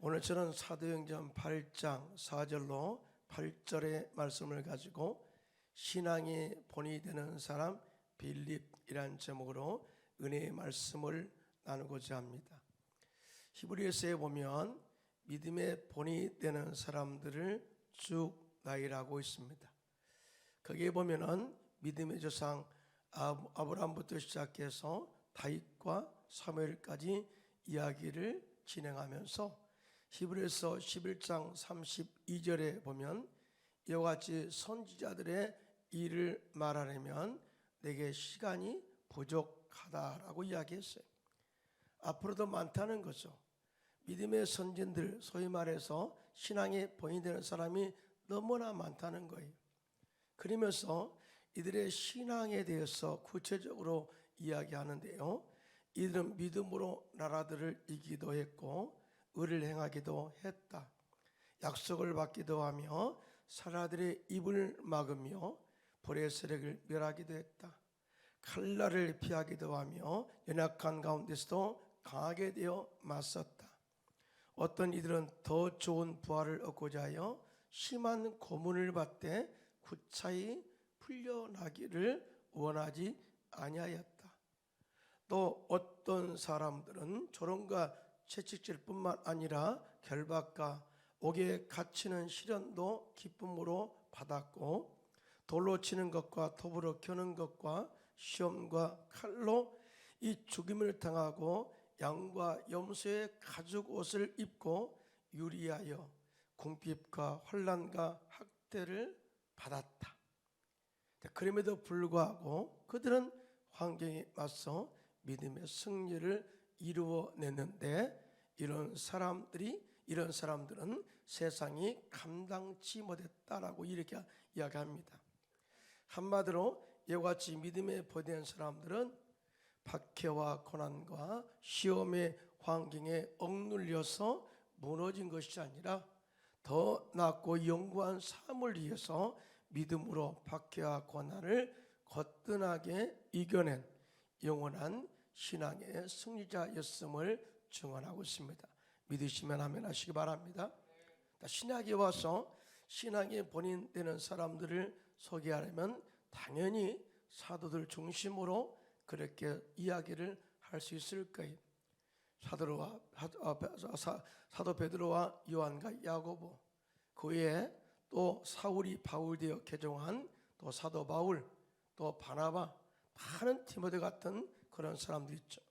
오늘 저는 사도행전 8장 4절로 8절의 말씀을 가지고 신앙의 본이 되는 사람 빌립이란 제목으로 은혜의 말씀을 나누고자 합니다. 히브리서에 보면 믿음의 본이 되는 사람들을 쭉 나열하고 있습니다. 거기에 보면은 믿음의 조상 아브라함부터 시작해서 다윗과 사무엘까지 이야기를 진행하면서 히브리서 11장 32절에 보면 이와 같이 선지자들의 일을 말하려면 내게 시간이 부족하다라고 이야기했어요. 앞으로도 많다는 거죠. 믿음의 선진들, 소위 말해서 신앙의 본이 되는 사람이 너무나 많다는 거예요. 그러면서 이들의 신앙에 대해서 구체적으로 이야기하는데요, 이들은 믿음으로 나라들을 이기도 했고 의를 행하기도 했다. 약속을 받기도 하며 사라들의 입을 막으며 불의 세력을 멸하기도 했다. 칼날을 피하기도 하며 연약한 가운데서도 강하게 되어 맞섰다. 어떤 이들은 더 좋은 부활을 얻고자 하여 심한 고문을 받되 구차히 풀려나기를 원하지 아니하였다. 또 어떤 사람들은 조롱과 채찍질 뿐만 아니라 결박과 옥에 갇히는 시련도 기쁨으로 받았고, 돌로 치는 것과 톱으로 켜는 것과 시험과 칼로 이 죽임을 당하고 양과 염소의 가죽 옷을 입고 유리하여 궁핍과 환난과 학대를 받았다. 그럼에도 불구하고 그들은 환경에 맞서 믿음의 승리를 이루어냈는데, 이런 사람들은 세상이 감당치 못했다라고 이렇게 이야기합니다. 한마디로 이와 같이 믿음에 보된 사람들은 박해와 고난과 시험의 환경에 억눌려서 무너진 것이 아니라 더 낫고 영구한 삶을 위해서 믿음으로 박해와 고난을 거뜬하게 이겨낸 영원한 신앙의 승리자였음을 증언하고 있습니다. 믿으시면 아멘 하시기 바랍니다. 신약에 와서 신앙의 본인 되는 사람들을 소개하려면 당연히 사도들 중심으로 그렇게 이야기를 할 수 있을 거예요. 사도 베드로와 요한과 야고보, 그 외에 또 사울이 바울 되어 개종한 또 사도 바울, 또 바나바, 많은 디모데 같은 그런 사람들 있죠.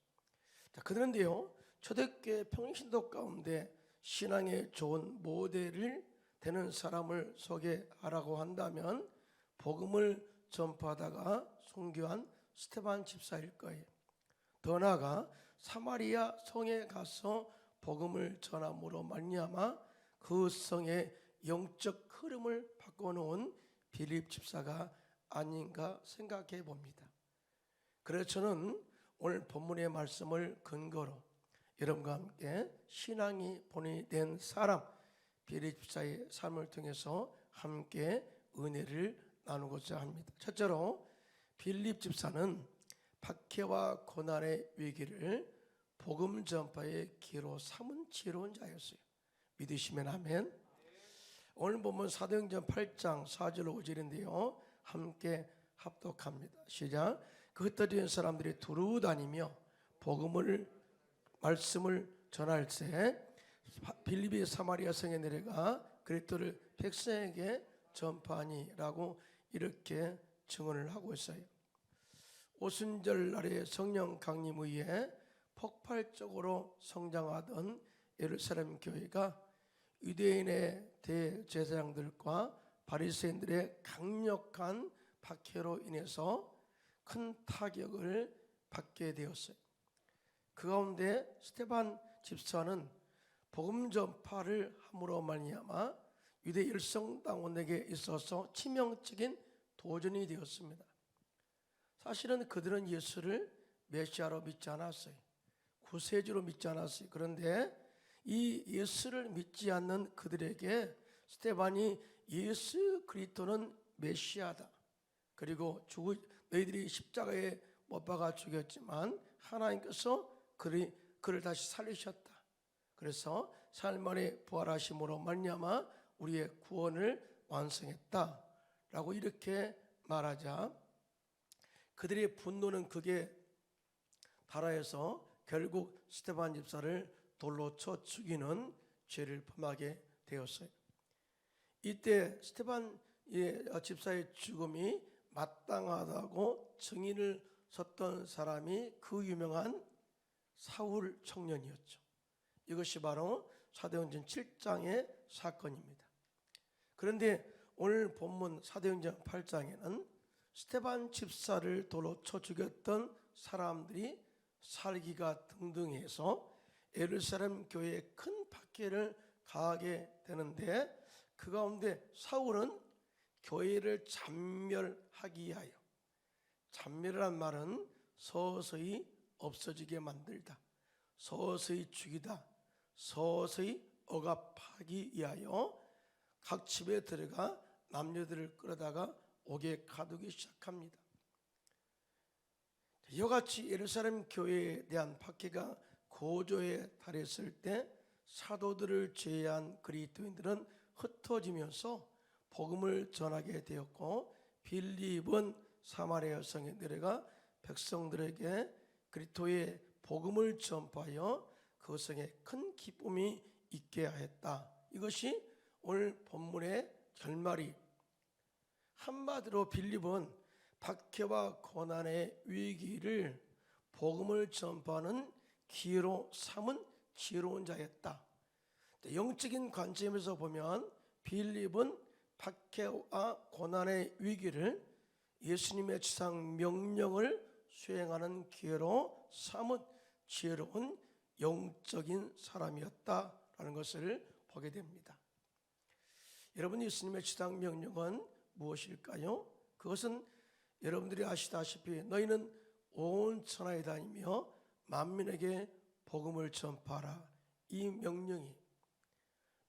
그런데요, 초대교회 평신도 가운데 신앙의 좋은 모델을 되는 사람을 소개하라고 한다면 복음을 전파하다가 순교한 스데반 집사일 거예요. 더 나아가 사마리아 성에 가서 복음을 전함으로 말미암아 그 성의 영적 흐름을 바꿔놓은 빌립 집사가 아닌가 생각해 봅니다. 그래서 저는 오늘 본문의 말씀을 근거로 여러분과 함께 신앙이 본이 된 사람 빌립 집사의 삶을 통해서 함께 은혜를 나누고자 합니다. 첫째로 빌립 집사는 박해와 고난의 위기를 복음 전파의 기로 삼은 지혜로운 자였어요. 믿으시면 아멘. 오늘 보면 사도행전 8장 4절 5절인데요 함께 합독합니다. 시작. 그 흩어진 사람들이 두루 다니며 말씀을 전할 때 빌립이 사마리아 성에 내려가 그리스도를 백성에게 전파하니라고 이렇게 증언을 하고 있어요. 오순절 날에 성령 강림 후에 폭발적으로 성장하던 예루살렘 교회가 유대인의 대제사장들과 바리새인들의 강력한 박해로 인해서 큰 타격을 받게 되었어요. 그 가운데 스데반 집사는 복음 전파를 함으로 말미암아 유대 일성당원에게 있어서 치명적인 도전이 되었습니다. 사실은 그들은 예수를 메시아로 믿지 않았어요. 구세주로 믿지 않았어요. 그런데 이 예수를 믿지 않는 그들에게 스데반이 예수 그리스도는 메시아다, 그리고 너희들이 십자가에 못 박아 죽였지만 하나님께서 그를 다시 살리셨다, 그래서 사흘 만에 부활하심으로 말미암아 우리의 구원을 완성했다라고 이렇게 말하자 그들의 분노는 극에 달하여서 결국 스데반 집사를 돌로 쳐 죽이는 죄를 범하게 되었어요. 이때 스데반 집사의 죽음이 마땅하다고 증인을 섰던 사람이 그 유명한 사울 청년이었죠. 이것이 바로 사도행전 7장의 사건입니다. 그런데 오늘 본문 사도행전 8장에는 스데반 집사를 돌로 쳐 죽였던 사람들이 살기가 등등해서 예루살렘 교회에 큰 박해를 가하게 되는데 그 가운데 사울은 교회를 잔멸하기 위하여, 잔멸이란 말은 서서히 없어지게 만들다, 서서히 죽이다, 서서히 억압하기 위하여 각 집에 들어가 남녀들을 끌어다가 옥에 가두기 시작합니다. 이와 같이 예루살렘 교회에 대한 박해가 고조에 달했을 때 사도들을 제외한 그리스도인들은 흩어지면서 복음을 전하게 되었고 빌립은 사마리아 성에 내려가 백성들에게 그리스도의 복음을 전파하여 그 성에 큰 기쁨이 있게 하였다. 이것이 오늘 본문의 결말이. 한마디로 빌립은 박해와 고난의 위기를 복음을 전파하는 기회로 삼은 지혜로운 자였다. 영적인 관점에서 보면 빌립은 박해와 고난의 위기를 예수님의 지상 명령을 수행하는 기회로 삼은 지혜로운 영적인 사람이었다라는 것을 보게 됩니다. 여러분, 예수님의 지상 명령은 무엇일까요? 그것은 여러분들이 아시다시피 너희는 온 천하에 다니며 만민에게 복음을 전파하라. 이 명령이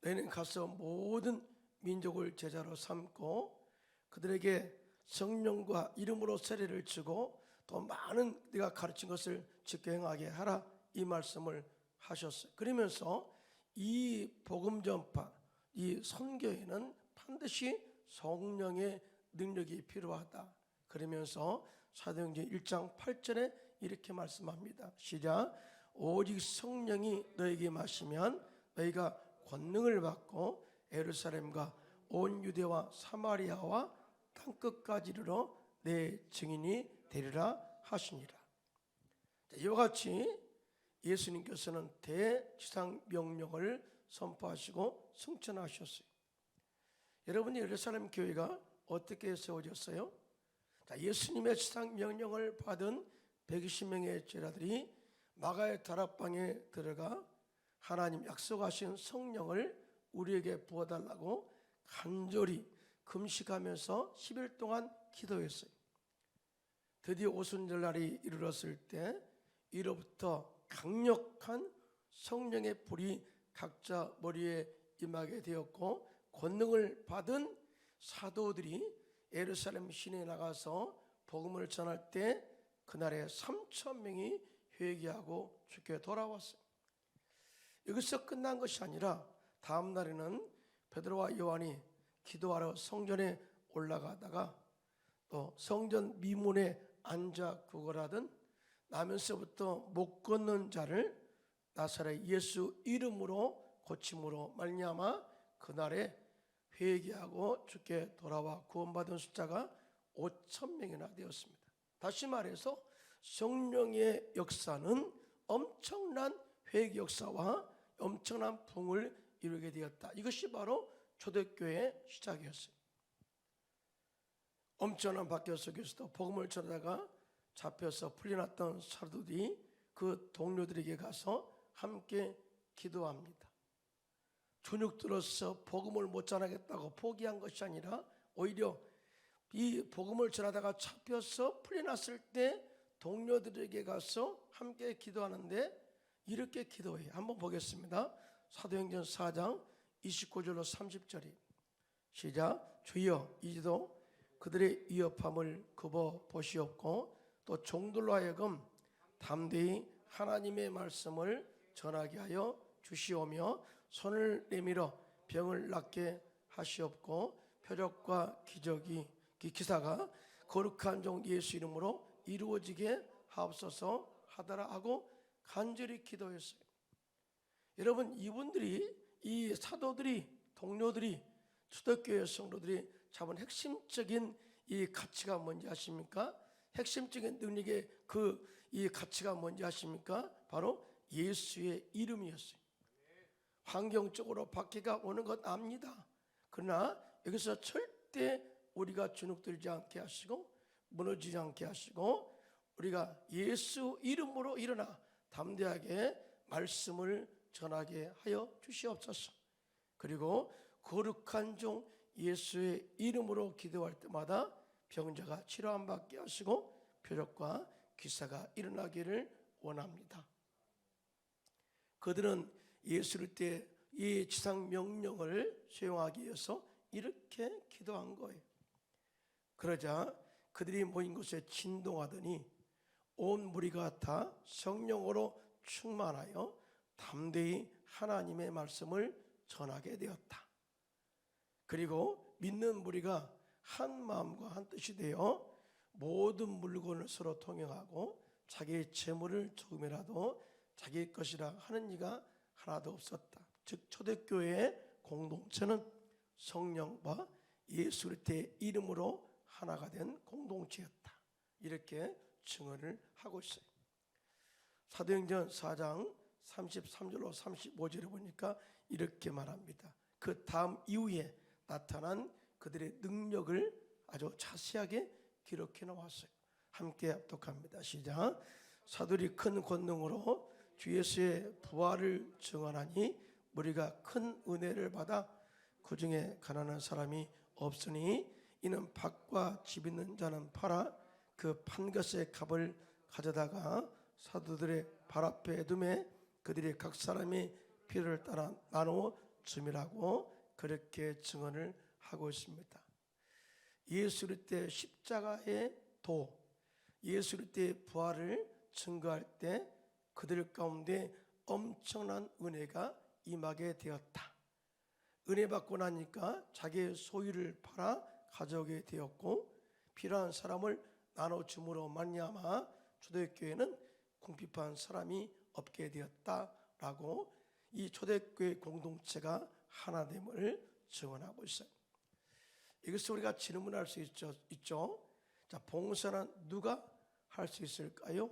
너희는 가서 모든 민족을 제자로 삼고 그들에게 성령과 이름으로 세례를 주고 또 많은 네가 가르친 것을 지켜 행하게 하라. 이 말씀을 하셨어요. 그러면서 이 복음 전파, 이 선교에는 반드시 성령의 능력이 필요하다. 그러면서 사도행전 1장 8절에 이렇게 말씀합니다. 시작. 오직 성령이 너에게 마시면 너희가 권능을 받고 예루살렘과 온 유대와 사마리아와 땅끝까지 이르러 내 증인이 되리라 하시니라. 이와 같이 예수님께서는 대지상 명령을 선포하시고 승천하셨어요. 여러분이 예루살렘 교회가 어떻게 세워졌어요? 예수님의 지상 명령을 받은 120명의 제자들이 마가의 다락방에 들어가 하나님 약속하신 성령을 우리에게 부어달라고 간절히 금식하면서 10일 동안 기도했어요. 드디어 오순절날이 이르렀을 때 이로부터 강력한 성령의 불이 각자 머리에 임하게 되었고 권능을 받은 사도들이 예루살렘 시내에 나가서 복음을 전할 때 그날에 3,000명이 회개하고 주께 돌아왔어요. 여기서 끝난 것이 아니라 다음 날에는 베드로와 요한이 기도하러 성전에 올라가다가 또 성전 미문에 앉아 구걸하던 나면서부터 못 걷는 자를 나사렛 예수 이름으로 고침으로 말미암아 그날에 회개하고 주께 돌아와 구원받은 숫자가 5,000명이나 되었습니다. 다시 말해서 성령의 역사는 엄청난 회개 역사와 엄청난 부흥을 이루게 되었다. 이것이 바로 초대교회의 시작이었어요. 엄청난 박해 속에서도 복음을 전하다가 잡혀서 풀려났던 사도들이 그 동료들에게 가서 함께 기도합니다. 주눅들어서 복음을 못 전하겠다고 포기한 것이 아니라 오히려 이 복음을 전하다가 잡혀서 풀려났을 때 동료들에게 가서 함께 기도하는데 이렇게 기도해요. 한번 보겠습니다. 사도행전 4장 29절로 30절이 시작. 주여 이제도 그들의 위협함을 굽어 보시옵고 또 종들로 하여금 담대히 하나님의 말씀을 전하게 하여 주시오며 손을 내밀어 병을 낫게 하시옵고 표적과 기사가 거룩한 종 예수 이름으로 이루어지게 하옵소서 하더라 하고 간절히 기도했어요. 여러분, 이분들이, 이 사도들이, 동료들이, 초대교회 성도들이 잡은 핵심적인 이 가치가 뭔지 아십니까? 핵심적인 능력의 이 가치가 뭔지 아십니까? 바로 예수의 이름이었어요. 환경적으로 박해가 오는 것 압니다. 그러나 여기서 절대 우리가 주눅들지 않게 하시고 무너지지 않게 하시고 우리가 예수 이름으로 일어나 담대하게 말씀을 전하게 하여 주시옵소서. 그리고 거룩한 종 예수의 이름으로 기도할 때마다 병자가 치료함 받게 하시고 표적과 기사가 일어나기를 원합니다. 그들은 예수를 때 이 지상 명령을 수행하기 위해서 이렇게 기도한 거예요. 그러자 그들이 모인 곳에 진동하더니 온 무리가 다 성령으로 충만하여 담대히 하나님의 말씀을 전하게 되었다. 그리고 믿는 무리가 한 마음과 한 뜻이 되어 모든 물건을 서로 통용하고 자기의 재물을 조금이라도 자기 것이라 하는 이가 하나도 없었다. 즉 초대교회의 공동체는 성령과 예수 그리스도의 이름으로 하나가 된 공동체였다. 이렇게 증언을 하고 있어요. 사도행전 4장 33절로 35절에 보니까 이렇게 말합니다. 그 다음 이후에 나타난 그들의 능력을 아주 자세하게 기록해 놓았어요. 함께 합독합니다. 시작. 사도들이 큰 권능으로 주 예수의 부활을 증언하니 우리가 큰 은혜를 받아 그 중에 가난한 사람이 없으니 이는 밭과 집 있는 자는 팔아 그 판 것의 값을 가져다가 사도들의 발 앞에 두매 그들이 각 사람이 필요를 따라 나누어 줌이라고 그렇게 증언을 하고 있습니다. 예수 그리스도의 십자가의 도, 예수 그리스도의 부활을 증거할 때 그들 가운데 엄청난 은혜가 임하게 되었다. 은혜 받고 나니까 자기의 소유를 팔아 가져오게 되었고 필요한 사람을 나눠줌으로 말미암아 초대교회는 궁핍한 사람이 없게 되었다라고 이 초대교회 공동체가 하나됨을 증언하고 있어요. 이것을 우리가 질문할 수 있죠. 자, 봉사는 누가 할 수 있을까요?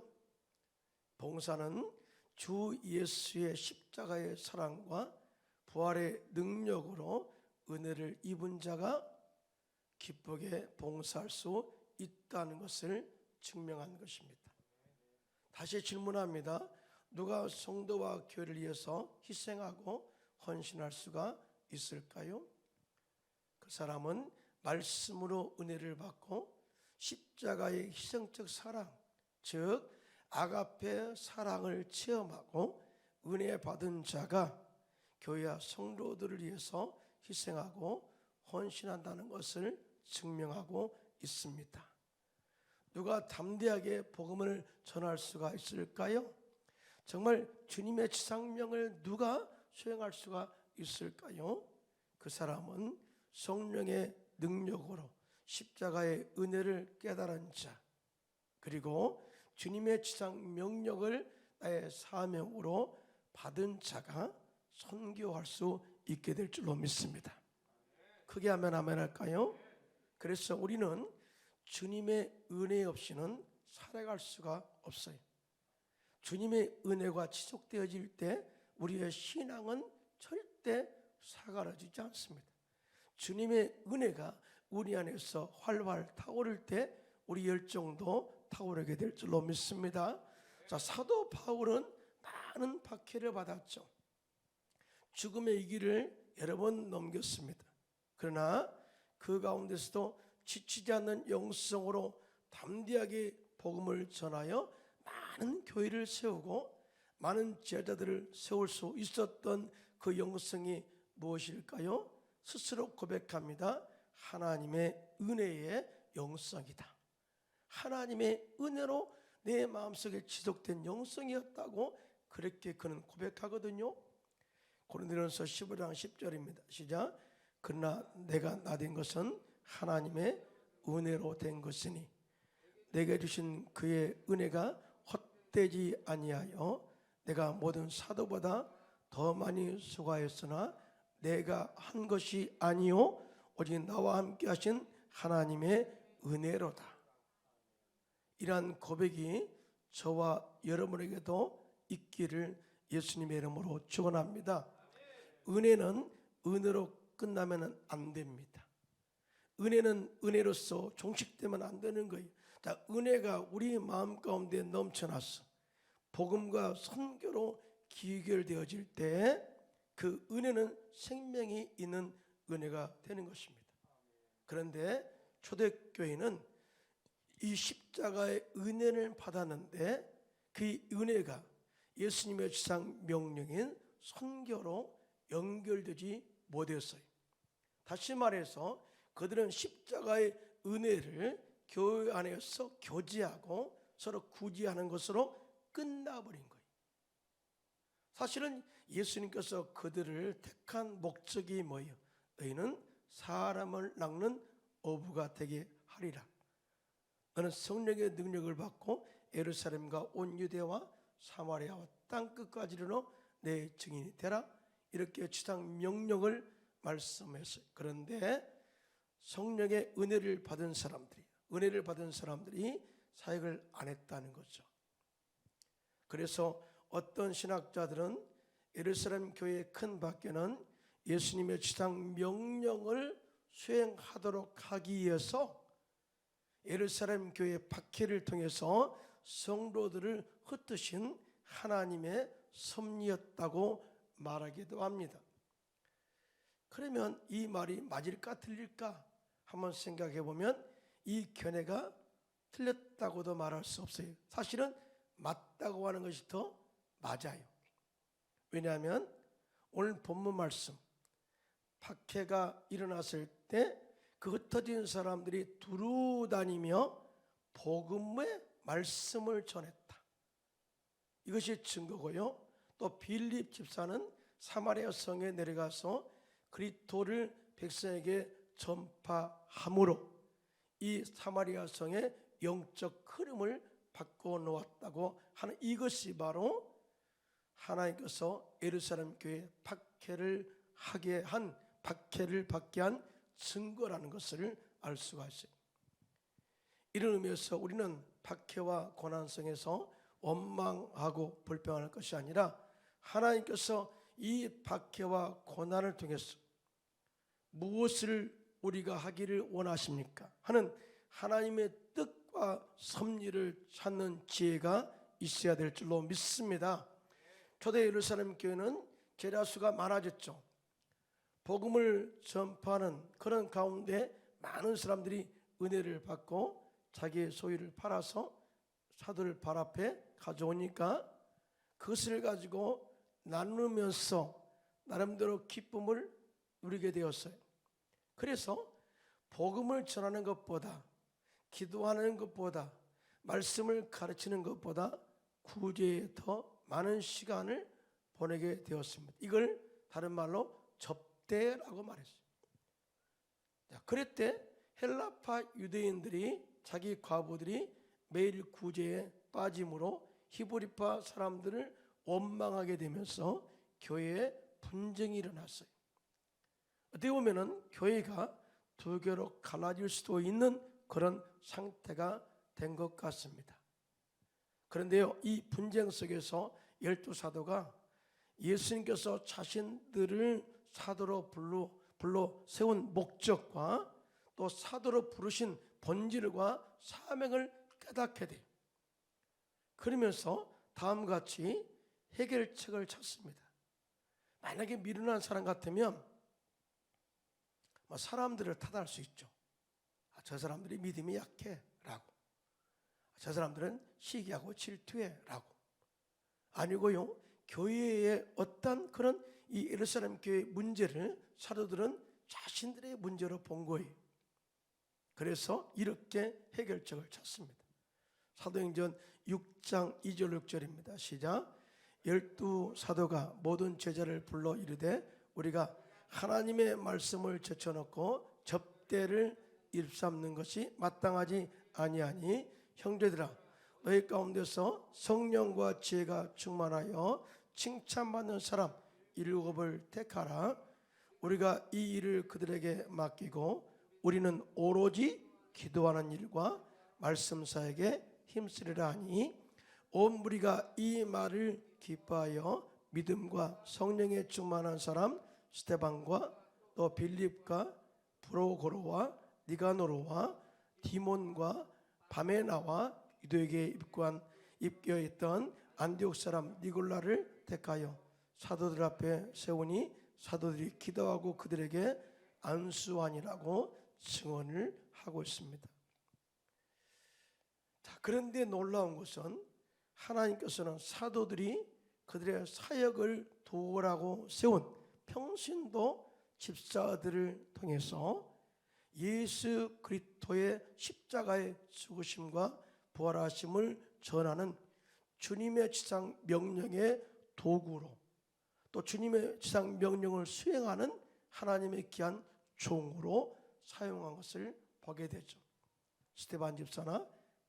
봉사는 주 예수의 십자가의 사랑과 부활의 능력으로 은혜를 입은 자가 기쁘게 봉사할 수 있다는 것을 증명한 것입니다. 다시 질문합니다. 누가 성도와 교회를 위해서 희생하고 헌신할 수가 있을까요? 그 사람은 말씀으로 은혜를 받고 십자가의 희생적 사랑, 즉 아가페 사랑을 체험하고 은혜 받은 자가 교회와 성도들을 위해서 희생하고 헌신한다는 것을 증명하고 있습니다. 누가 담대하게 복음을 전할 수가 있을까요? 정말 주님의 지상명을 누가 수행할 수가 있을까요? 그 사람은 성령의 능력으로 십자가의 은혜를 깨달은 자, 그리고 주님의 지상명령을 나의 사명으로 받은 자가 선교할 수 있게 될 줄로 믿습니다. 크게 하면 아멘 할까요? 그래서 우리는 주님의 은혜 없이는 살아갈 수가 없어요. 주님의 은혜가 지속되어질 때 우리의 신앙은 절대 사그라지지 않습니다. 주님의 은혜가 우리 안에서 활활 타오를 때 우리 열정도 타오르게 될 줄로 믿습니다. 자, 사도 바울은 많은 박해를 받았죠. 죽음의 이 길을 여러 번 넘겼습니다. 그러나 그 가운데서도 지치지 않는 영성으로 담대하게 복음을 전하여 많은 교회를 세우고 많은 제자들을 세울 수 있었던 그 영성이 무엇일까요? 스스로 고백합니다. 하나님의 은혜의 영성이다. 하나님의 은혜로 내 마음속에 지속된 영성이었다고 그렇게 그는 고백하거든요. 고린도전서 15장 10절입니다. 시작. 그러나 내가 나된 것은 하나님의 은혜로 된 것이니 내게 주신 그의 은혜가 헛되지 아니하여 내가 모든 사도보다 더 많이 수고하였으나 내가 한 것이 아니요 오직 나와 함께 하신 하나님의 은혜로다. 이러한 고백이 저와 여러분에게도 있기를 예수님의 이름으로 축원합니다. 은혜는 은혜로 끝나면 안 됩니다. 은혜는 은혜로서 종식되면 안 되는 거예요. 자, 은혜가 우리 마음 가운데 넘쳐났어. 복음과 선교로 기결되어질 때 그 은혜는 생명이 있는 은혜가 되는 것입니다. 그런데 초대교회는 이 십자가의 은혜를 받았는데 그 은혜가 예수님의 지상 명령인 선교로 연결되지 못했어요. 다시 말해서 그들은 십자가의 은혜를 교회 안에서 교제하고 서로 구제하는 것으로 끝나버린 거예요. 사실은 예수님께서 그들을 택한 목적이 뭐예요? 너희는 사람을 낚는 어부가 되게 하리라. 너는 성령의 능력을 받고 예루살렘과 온 유대와 사마리아와 땅끝까지로 내 증인이 되라. 이렇게 지상 명령을 말씀했어요. 그런데 성령의 은혜를 받은 사람들이 사역을 안 했다는 거죠. 그래서 어떤 신학자들은 예루살렘 교회의 큰 밖에는 예수님의 지상 명령을 수행하도록 하기 위해서 예루살렘 교회 박해를 통해서 성도들을 흩으신 하나님의 섭리였다고 말하기도 합니다. 그러면 이 말이 맞을까 틀릴까 한번 생각해 보면 이 견해가 틀렸다고도 말할 수 없어요. 사실은 맞다고 하는 것이 더 맞아요. 왜냐하면 오늘 본문 말씀 박해가 일어났을 때 그 흩어진 사람들이 두루 다니며 복음의 말씀을 전했다. 이것이 증거고요. 또 빌립 집사는 사마리아 성에 내려가서 그리스도를 백성에게 전파함으로 이 사마리아 성의 영적 흐름을 바꿔 놓았다고 하는 이것이 바로 하나님께서 예루살렘 교회에 박해를 받게 한 증거라는 것을 알 수가 있어요. 이런 의미에서 우리는 박해와 고난 속에서 원망하고 불평할 것이 아니라 하나님께서 이 박해와 고난을 통해서 무엇을 우리가 하기를 원하십니까? 하는 하나님의 뜻과 섭리를 찾는 지혜가 있어야 될 줄로 믿습니다. 초대 예루살렘 교회는 제자수가 많아졌죠. 복음을 전파하는 그런 가운데 많은 사람들이 은혜를 받고 자기의 소유를 팔아서 사도를 발 앞에 가져오니까 그것을 가지고 나누면서 나름대로 기쁨을 누리게 되었어요. 그래서 복음을 전하는 것보다, 기도하는 것보다, 말씀을 가르치는 것보다 구제에 더 많은 시간을 보내게 되었습니다. 이걸 다른 말로 접대라고 말했어요. 그랬대 헬라파 유대인들이 자기 과부들이 매일 구제에 빠짐으로 히브리파 사람들을 원망하게 되면서 교회에 분쟁이 일어났어요. 어떻게 보면은 교회가 두 개로 갈라질 수도 있는 그런 상태가 된 것 같습니다. 그런데요, 이 분쟁 속에서 12사도가 예수님께서 자신들을 사도로 불러 세운 목적과 또 사도로 부르신 본질과 사명을 깨닫게 돼요. 그러면서 다음과 같이 해결책을 찾습니다. 만약에 미련한 사람 같으면 사람들을 탓할 수 있죠. 저 사람들이 믿음이 약해 라고, 저 사람들은 시기하고 질투해 라고. 아니고요, 교회의 어떤 그런 이 예루살렘 교회의 문제를 사도들은 자신들의 문제로 본 거예요. 그래서 이렇게 해결책을 찾습니다. 사도행전 6장 2절 6절입니다. 시작. 열두 사도가 모든 제자를 불러 이르되 우리가 하나님의 말씀을 제쳐놓고 접대를 일삼는 것이 마땅하지 아니하니 형제들아 너희 가운데서 성령과 지혜가 충만하여 칭찬받는 사람 7을 택하라. 우리가 이 일을 그들에게 맡기고 우리는 오로지 기도하는 일과 말씀 사역에 힘쓰리라 하니 온 무리가 이 말을 기뻐하여 믿음과 성령에 충만한 사람 스데반과 또 빌립과 브로고로와 니가노로와 디몬과 바메나와 유대에게 입교했던 안디옥 사람 니골라를 택하여 사도들 앞에 세우니 사도들이 기도하고 그들에게 안수하니라고 증언을 하고 있습니다. 자, 그런데 놀라운 것은 하나님께서는 사도들이 그들의 사역을 도우라고 세운 평신도 집사들을 통해서 예수 그리스도의 십자가의 죽으심과 부활하심을 전하는 주님의 지상 명령의 도구로 또 주님의 지상 명령을 수행하는 하나님의 귀한 종으로 사용한 것을 보게 되죠. 스데반 집사나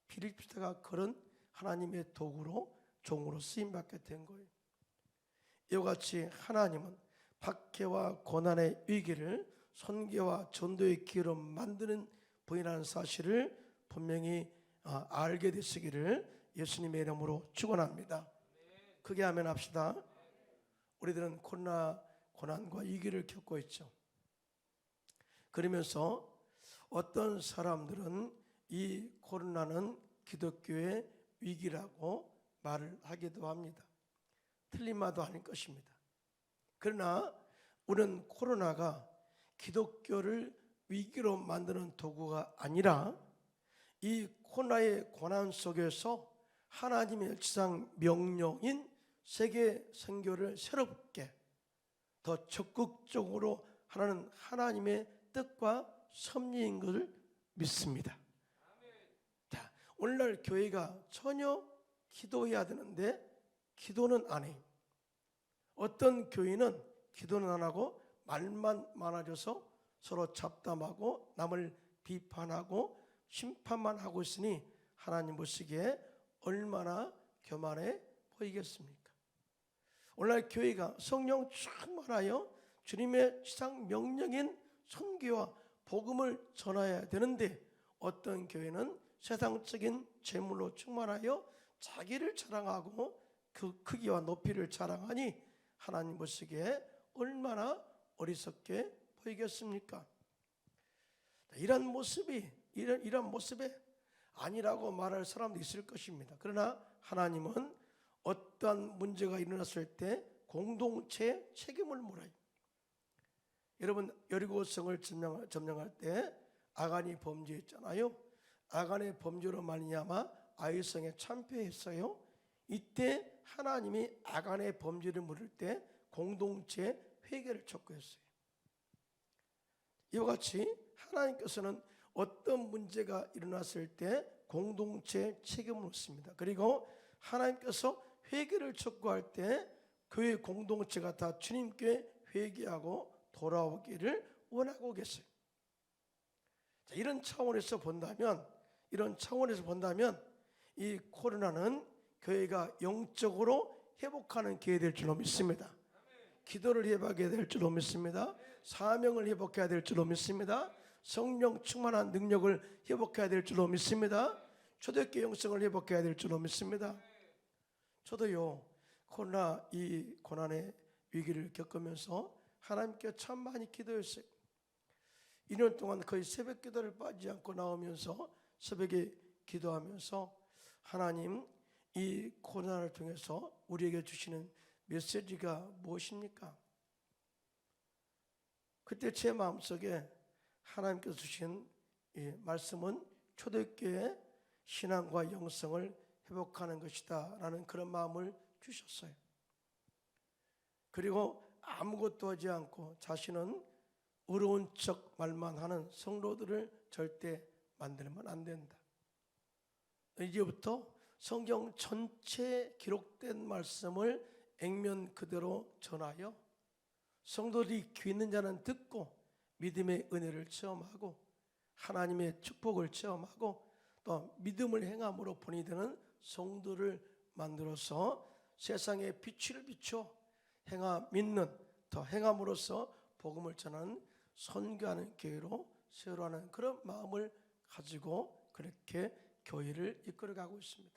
빌립 집사가 그런 하나님의 도구로 종으로 쓰임받게 된 거예요. 이와 같이 하나님은 박해와 고난의 위기를 선교와 전도의 기회로 만드는 분이라는 사실을 분명히 알게 되시기를 예수님의 이름으로 축원합니다. 크게 아멘 합시다. 우리들은 코로나 고난과 위기를 겪고 있죠. 그러면서 어떤 사람들은 이 코로나는 기독교의 위기라고 말을 하기도 합니다. 틀린 말도 아닐 것입니다. 그러나 우리는 코로나가 기독교를 위기로 만드는 도구가 아니라 이 코로나의 고난 속에서 하나님의 지상 명령인 세계 선교를 새롭게 더 적극적으로 하는 하나님의 뜻과 섭리인 것을 믿습니다. 자, 오늘날 교회가 전혀 기도해야 되는데 기도는 안 해요. 어떤 교회는 기도는 안 하고 말만 많아져서 서로 잡담하고 남을 비판하고 심판만 하고 있으니 하나님 보시기에 얼마나 교만해 보이겠습니까? 오늘날 교회가 성령 충만하여 주님의 지상 명령인 선교와 복음을 전해야 되는데 어떤 교회는 세상적인 재물로 충만하여 자기를 자랑하고 그 크기와 높이를 자랑하니 하나님 보시기에 얼마나 어리석게 보이겠습니까? 이런 모습에 아니라고 말할 사람도 있을 것입니다. 그러나 하나님은 어떠한 문제가 일어났을 때 공동체의 책임을 물어요. 여러분 여리고성을 점령할 때 아간이 범죄했잖아요. 아간의 범죄로 말미암아 아이성에 참패했어요. 이때 하나님이 아간의 범죄를 물을 때 공동체 회개를 촉구했어요. 이와 같이 하나님께서는 어떤 문제가 일어났을 때 공동체 책임을 묻습니다. 그리고 하나님께서 회개를 촉구할 때 교회 공동체가 다 주님께 회개하고 돌아오기를 원하고 계세요. 자, 이런 차원에서 본다면 이 코로나는 교회가 영적으로 회복하는 기회 될 줄로 믿습니다. 기도를 회복해야 될 줄로 믿습니다. 사명을 회복해야 될 줄로 믿습니다. 성령 충만한 능력을 회복해야 될 줄로 믿습니다. 초대교회 영성을 회복해야 될 줄로 믿습니다. 저도요 코로나 이 고난의 위기를 겪으면서 하나님께 참 많이 기도했어요. 2년 동안 거의 새벽 기도를 빠지지 않고 나오면서 새벽에 기도하면서 하나님 이 코로나를 통해서 우리에게 주시는 메시지가 무엇입니까? 그때 제 마음속에 하나님께서 주신 말씀은 초대교회의 신앙과 영성을 회복하는 것이다 라는 그런 마음을 주셨어요. 그리고 아무것도 하지 않고 자신은 의로운 척 말만 하는 성도들을 절대 만들면 안 된다. 이제부터 성경 전체에 기록된 말씀을 액면 그대로 전하여 성도들이 귀 있는 자는 듣고 믿음의 은혜를 체험하고 하나님의 축복을 체험하고 또 믿음을 행함으로 본이 되는 성도를 만들어서 세상에 빛을 비춰 믿는 더 행함으로써 복음을 전하는 선교하는 교회로 세우라는 그런 마음을 가지고 그렇게 교회를 이끌어가고 있습니다.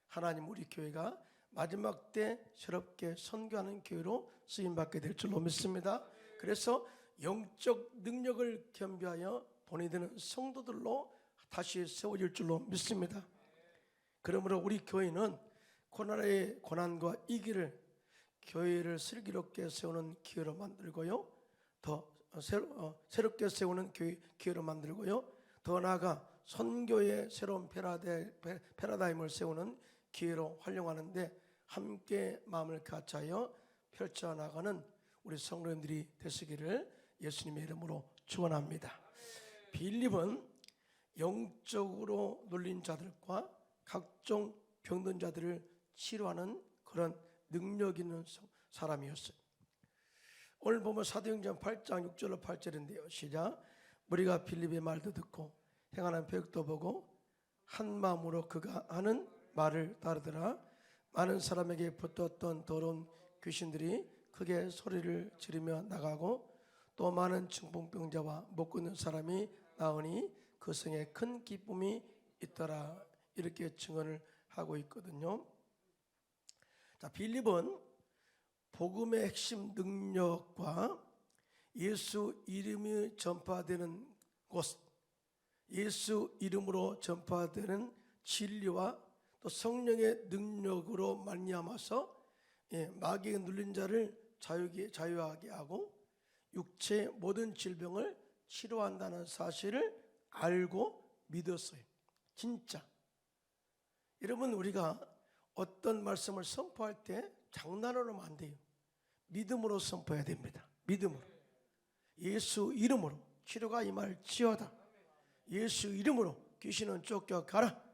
하나님 우리 교회가 마지막 때 새롭게 선교하는 교회로 쓰임받게 될 줄로 믿습니다. 그래서 영적 능력을 겸비하여 본이 되는 성도들로 다시 세워질 줄로 믿습니다. 그러므로 우리 교회는 코로나의 고난과 위기를 교회를 슬기롭게 세우는 기회로 만들고요, 더 새롭게 세우는 기회로 만들고요, 더 나아가 선교의 새로운 패러다임을 세우는 기회로 활용하는데 함께 마음을 같이하여 펼쳐나가는 우리 성도님들이 되시기를 예수님의 이름으로 축원합니다. 빌립은 영적으로 눌린 자들과 각종 병든 자들을 치료하는 그런 능력 있는 사람이었어요. 오늘 보면 사도행전 8장 6절로 8절인데요. 시작. 우리가 빌립의 말도 듣고 행하는 표적도 보고 한 마음으로 그가 하는 말을 따르더라. 많은 사람에게 붙었던 더러운 귀신들이 크게 소리를 지르며 나가고 또 많은 중풍병자와 못 걷는 사람이 나으니 그 성에 큰 기쁨이 있더라. 이렇게 증언을 하고 있거든요. 자, 빌립은 복음의 핵심 능력과 예수 이름이 전파되는 곳, 예수 이름으로 전파되는 진리와 또 성령의 능력으로 말미암아서 마귀에 눌린 자를 자유하게 하고 육체의 모든 질병을 치료한다는 사실을 알고 믿었어요. 진짜. 여러분, 우리가 어떤 말씀을 선포할 때 장난으로 하면 안 돼요. 믿음으로 선포해야 됩니다. 믿음으로. 예수 이름으로 치료가 임할지어다. 예수 이름으로 귀신은 쫓겨가라.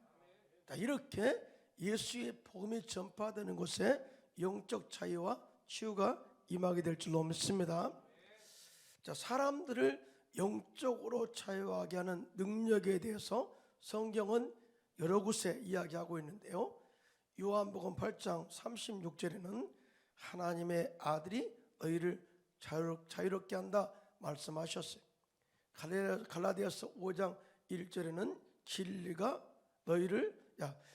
이렇게 예수의 복음이 전파되는 곳에 영적 자유와 치유가 임하게 될 줄로 믿습니다. 자, 사람들을 영적으로 자유하게 하는 능력에 대해서 성경은 여러 곳에 이야기하고 있는데요. 요한복음 8장 36절에는 하나님의 아들이 너희를 자유롭게 한다 말씀하셨어요. 갈라디아서 5장 1절에는 진리가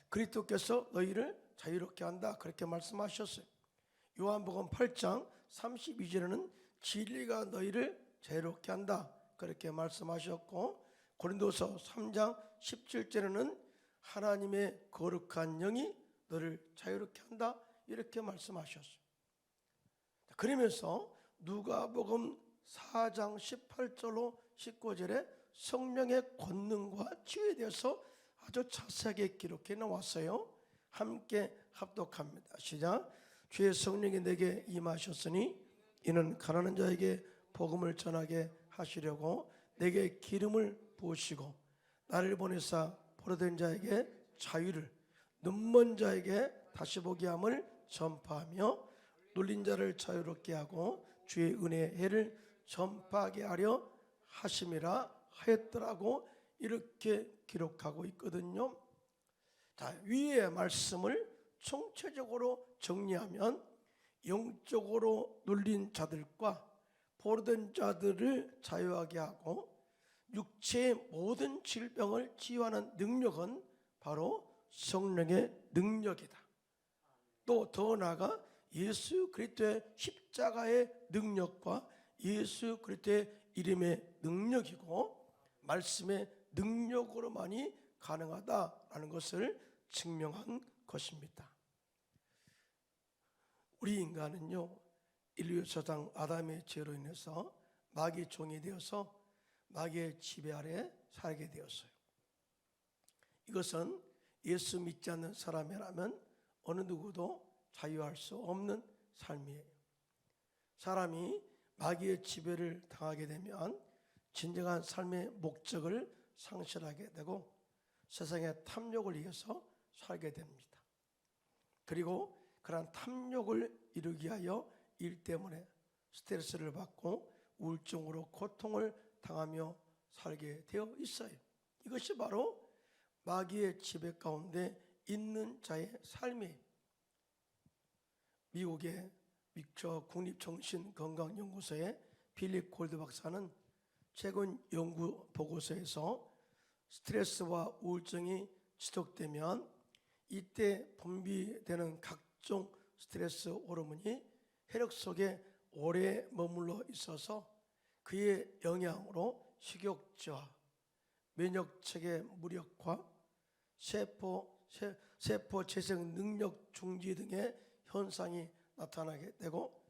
그리스도께서 너희를 자유롭게 한다 그렇게 말씀하셨어요. 요한복음 8장 32절에는 진리가 너희를 자유롭게 한다 그렇게 말씀하셨고, 고린도서 3장 17절에는 하나님의 거룩한 영이 너를 자유롭게 한다 이렇게 말씀하셨어요. 그러면서 누가복음 4장 18절로 19절에 성령의 권능과 치유에 대해서 아주 자세하게 기록해 놓았어요. 함께 합독합니다. 시작. 주의 성령이 내게 임하셨으니 이는 가난한 자에게 복음을 전하게 하시려고 내게 기름을 부으시고 나를 보내사 포로된 자에게 자유를, 눈먼 자에게 다시 보게 함을 전파하며 눌린 자를 자유롭게 하고 주의 은혜의 해를 전파하게 하려 하심이라 하였더라고 이렇게 기록하고 있거든요. 자, 위의 말씀을 총체적으로 정리하면 영적으로 눌린 자들과 포로된 자들을 자유하게 하고 육체의 모든 질병을 치유하는 능력은 바로 성령의 능력이다. 또 더 나아가 예수 그리스도의 십자가의 능력과 예수 그리스도의 이름의 능력이고 말씀의 능력으로만이 가능하다라는 것을 증명한 것입니다. 우리 인간은요, 인류 조상 아담의 죄로 인해서 마귀의 종이 되어서 마귀의 지배 아래 살게 되었어요. 이것은 예수 믿지 않는 사람이라면 어느 누구도 자유할 수 없는 삶이에요. 사람이 마귀의 지배를 당하게 되면 진정한 삶의 목적을 상실하게 되고 세상의 탐욕을 위해서 살게 됩니다. 그리고 그러한 탐욕을 이루기 위하여 일 때문에 스트레스를 받고 우울증으로 고통을 당하며 살게 되어 있어요. 이것이 바로 마귀의 지배 가운데 있는 자의 삶이에요. 미국의 믹처 국립정신건강연구소의 필립 골드 박사는 최근 연구 보고서에서 스트레스와 우울증이 지속되면 이때 분비되는 각종 스트레스 호르몬이 혈액 속에 오래 머물러 있어서 그의 영향으로 식욕저하, 면역체계 무력화, 세포 재생 능력 중지 등의 현상이 나타나게 되고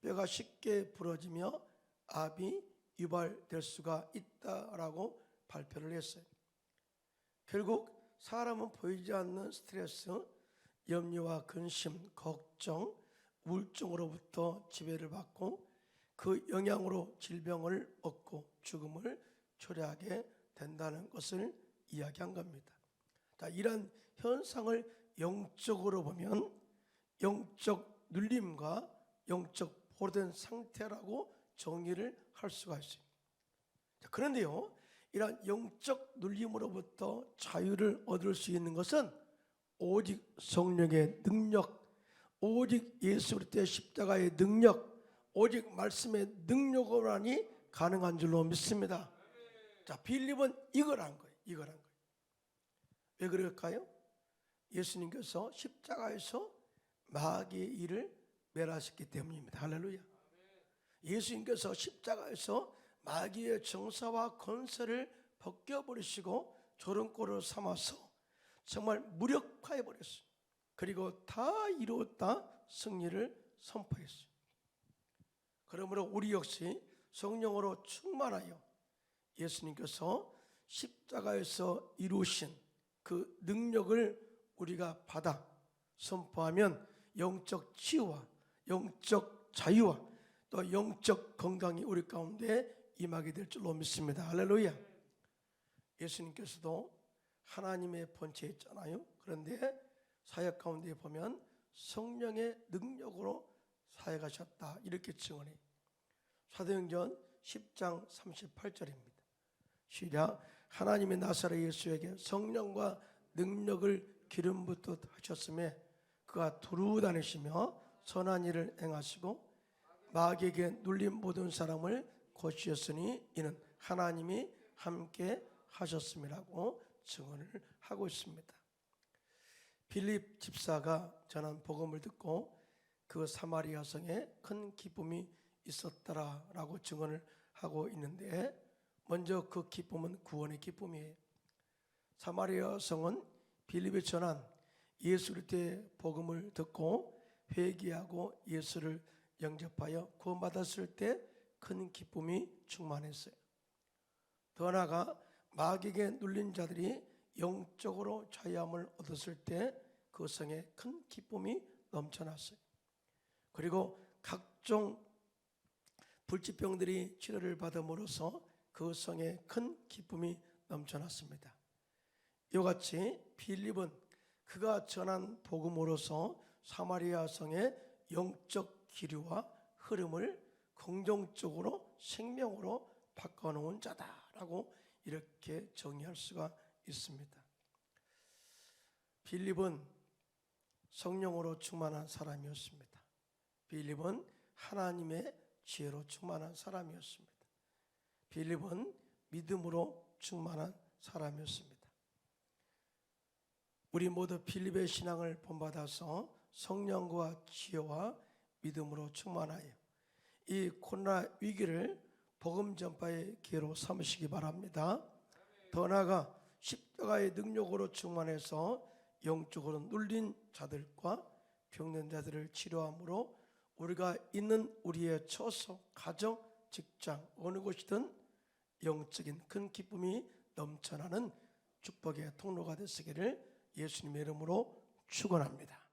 뼈가 쉽게 부러지며 암이 유발될 수가 있다라고 발표를 했어요. 결국 사람은 보이지 않는 스트레스, 염려와 근심, 걱정, 우울증으로부터 지배를 받고 그 영향으로 질병을 얻고 죽음을 초래하게 된다는 것을 이야기한 겁니다. 자, 이런 현상을 영적으로 보면 영적 눌림과 영적 포로된 상태라고 정의를 할 수가 있어요. 자, 그런데요, 이러한 영적 눌림으로부터 자유를 얻을 수 있는 것은 오직 성령의 능력, 오직 예수 그리스도의 십자가의 능력, 오직 말씀의 능력으로만이 가능한 줄로 믿습니다. 자, 빌립은 이걸 한 거예요. 이걸 한 거예요. 왜 그럴까요? 예수님께서 십자가에서 마귀의 일을 멸하셨기 때문입니다. 할렐루야. 예수님께서 십자가에서 마귀의 정사와 권세를 벗겨버리시고 조롱골을 삼아서 정말 무력화해 버렸어요. 그리고 다 이루었다 승리를 선포했어요. 그러므로 우리 역시 성령으로 충만하여 예수님께서 십자가에서 이루신 그 능력을 우리가 받아 선포하면 영적 치유와 영적 자유와 또 영적 건강이 우리 가운데 임하게 될 줄로 믿습니다. 할렐루야. 예수님께서도 하나님의 본체였잖아요. 그런데 사역 가운데 보면 성령의 능력으로 사역하셨다 이렇게 증언해요. 사도행전 10장 38절입니다. 시작. 하나님의 나사렛 예수에게 성령과 능력을 기름 붓듯 하셨음에 그가 두루 다니시며 선한 일을 행하시고 마귀에게 눌린 모든 사람을 고치셨으니 이는 하나님이 함께 하셨음이라고 증언을 하고 있습니다. 빌립 집사가 전한 복음을 듣고 그 사마리아 성에 큰 기쁨이 있었다라고 증언을 하고 있는데, 먼저 그 기쁨은 구원의 기쁨이에요. 사마리아 성은 빌립이 전한 예수 그리스도의 복음을 듣고 회개하고 예수를 영접하여 구원받았을 때 큰 기쁨이 충만했어요. 더 나아가 마귀에게 눌린 자들이 영적으로 자유함을 얻었을 때 그 성에 큰 기쁨이 넘쳐났어요. 그리고 각종 불치병들이 치료를 받음으로써 그 성에 큰 기쁨이 넘쳐났습니다. 이와 같이 빌립은 그가 전한 복음으로서 사마리아 성의 영적 기류와 흐름을 긍정적으로 생명으로 바꿔놓은 자다라고 이렇게 정의할 수가 있습니다. 빌립은 성령으로 충만한 사람이었습니다. 빌립은 하나님의 지혜로 충만한 사람이었습니다. 빌립은 믿음으로 충만한 사람이었습니다. 우리 모두 빌립의 신앙을 본받아서 성령과 지혜와 믿음으로 충만하여 이 코로나 위기를 복음 전파의 기회로 삼으시기 바랍니다. 더 나아가 십자가의 능력으로 충만해서 영적으로 눌린 자들과 병든 자들을 치료함으로 우리가 있는 우리의 처소, 가정, 직장 어느 곳이든 영적인 큰 기쁨이 넘쳐나는 축복의 통로가 되시기를 예수님의 이름으로 축원합니다.